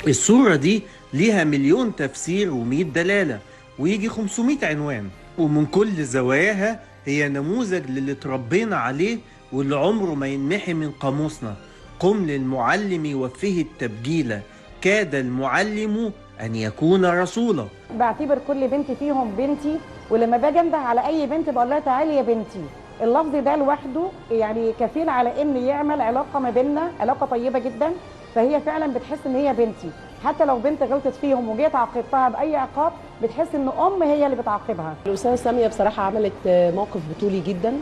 الصورة دي ليها مليون تفسير و100 دلالة ويجي 500 عنوان، ومن كل زواياها هي نموذج للي اتربينا عليه واللي عمره ما ينمحي من قاموسنا. قم للمعلم يوفيه التبجيل، كاد المعلم أن يكون رسولا. بعتبر كل بنت فيهم بنتي، ولما باجي انده على اي بنت بقول لها تعالي يا بنتي. اللفظ ده لوحده يعني كفيل على ان يعمل علاقه ما بيننا، علاقه طيبه جدا. فهي فعلا بتحس ان هي بنتي، حتى لو بنت غلطت فيهم وجيت عاقبتها باي عقاب بتحس ان هي اللي بتعاقبها. الأستاذة سامية بصراحة عملت موقف بطولي جدا.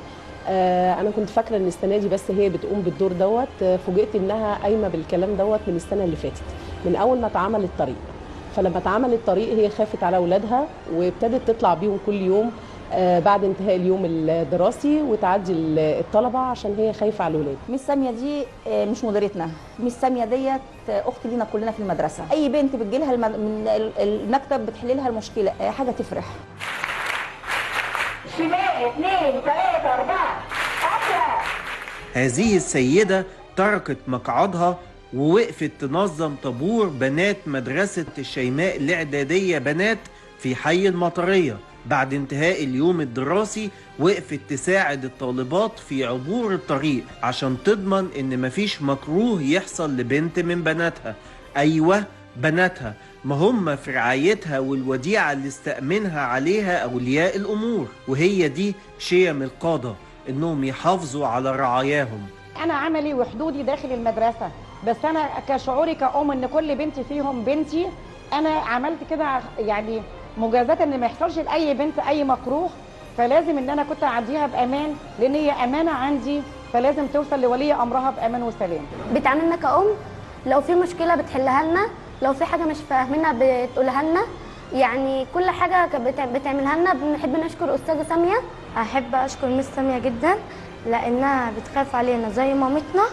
أنا كنت فاكرة إن السنة دي بس هي بتقوم بالدور دوت، فوجئت إنها قايمة بالكلام دوت من السنة اللي فاتت، من أول ما اتعمل الطريق. فلما اتعمل الطريق هي خافت على أولادها وابتدت تطلع بيهم كل يوم بعد انتهاء اليوم الدراسي وتعدي الطلبة عشان هي خايفة على الولاد. ميس سامية دي مش مديرتنا، ميس سامية ديت أخت لينا كلنا في المدرسة. أي بنت بتجيلها من المكتب بتحل لها المشكلة، حاجة تفرح. شمال 2 3 4 10. هذه السيدة تركت مقعدها ووقفت تنظم طابور بنات مدرسة الشيماء الإعدادية بنات في حي المطرية. بعد انتهاء اليوم الدراسي وقفت تساعد الطالبات في عبور الطريق عشان تضمن ان مفيش مكروه يحصل لبنت من بناتها. ايوه بناتها، ما هم في رعايتها والوديعة اللي استأمنها عليها أولياء الأمور، وهي دي شيم القادة انهم يحافظوا على رعاياهم. انا عملي وحدودي داخل المدرسه، بس انا كشعوري كأم ان كل بنت فيهم بنتي، انا عملت كده يعني مجازاه ان ما يحصلش لاي بنت اي مكروه. فلازم ان انا كنت اعديها بامان، لان هي امانه عندي، فلازم توصل لولي امرها بامان وسلام. بتعاملنا كأم، لو في مشكله بتحلها لنا، لو في حاجه مش فاهمينها بتقولها لنا، يعني كل حاجه بتعملها لنا. بنحب نشكر استاذه ساميه. احب اشكر مس ساميه جدا لانها بتخاف علينا زي مامتنا.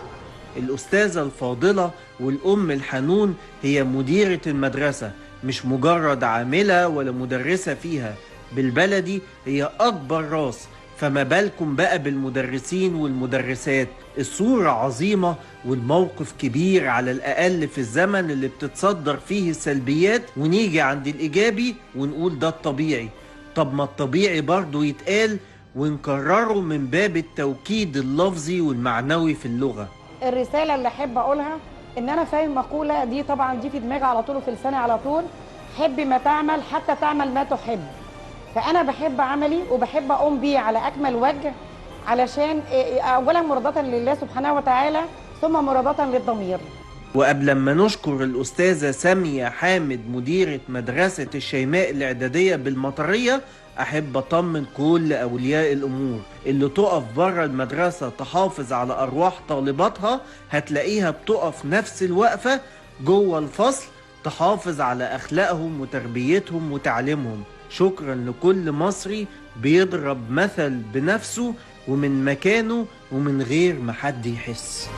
الأستاذة الفاضلة والأم الحنون هي مديرة المدرسة، مش مجرد عاملة ولا مدرسة فيها. بالبلدي هي أكبر راس، فما بالكم بقى بالمدرسين والمدرسات. الصورة عظيمة والموقف كبير على الأقل في الزمن اللي بتتصدر فيه السلبيات، ونيجي عند الإيجابي ونقول ده الطبيعي. طب ما الطبيعي برضو يتقال ونكرره من باب التوكيد اللفظي والمعنوي في اللغة. الرساله اللي احب اقولها ان انا فاهم مقوله دي، طبعا دي في دماغي على طول وفي لساني على طول: حب ما تعمل حتى تعمل ما تحب. فانا بحب عملي وبحب اقوم بيه على اكمل وجه، علشان اولا مرضاه لله سبحانه وتعالى، ثم مرضاه للضمير. وقبل ما نشكر الأستاذة سامية حامد مديرة مدرسة الشيماء الإعدادية بالمطرية، أحب أطمن كل أولياء الأمور اللي تقف بره المدرسة تحافظ على أرواح طالباتها، هتلاقيها بتقف نفس الوقفة جوه الفصل تحافظ على أخلاقهم وتربيتهم وتعليمهم. شكرا لكل مصري بيضرب مثل بنفسه ومن مكانه ومن غير ما حد يحس.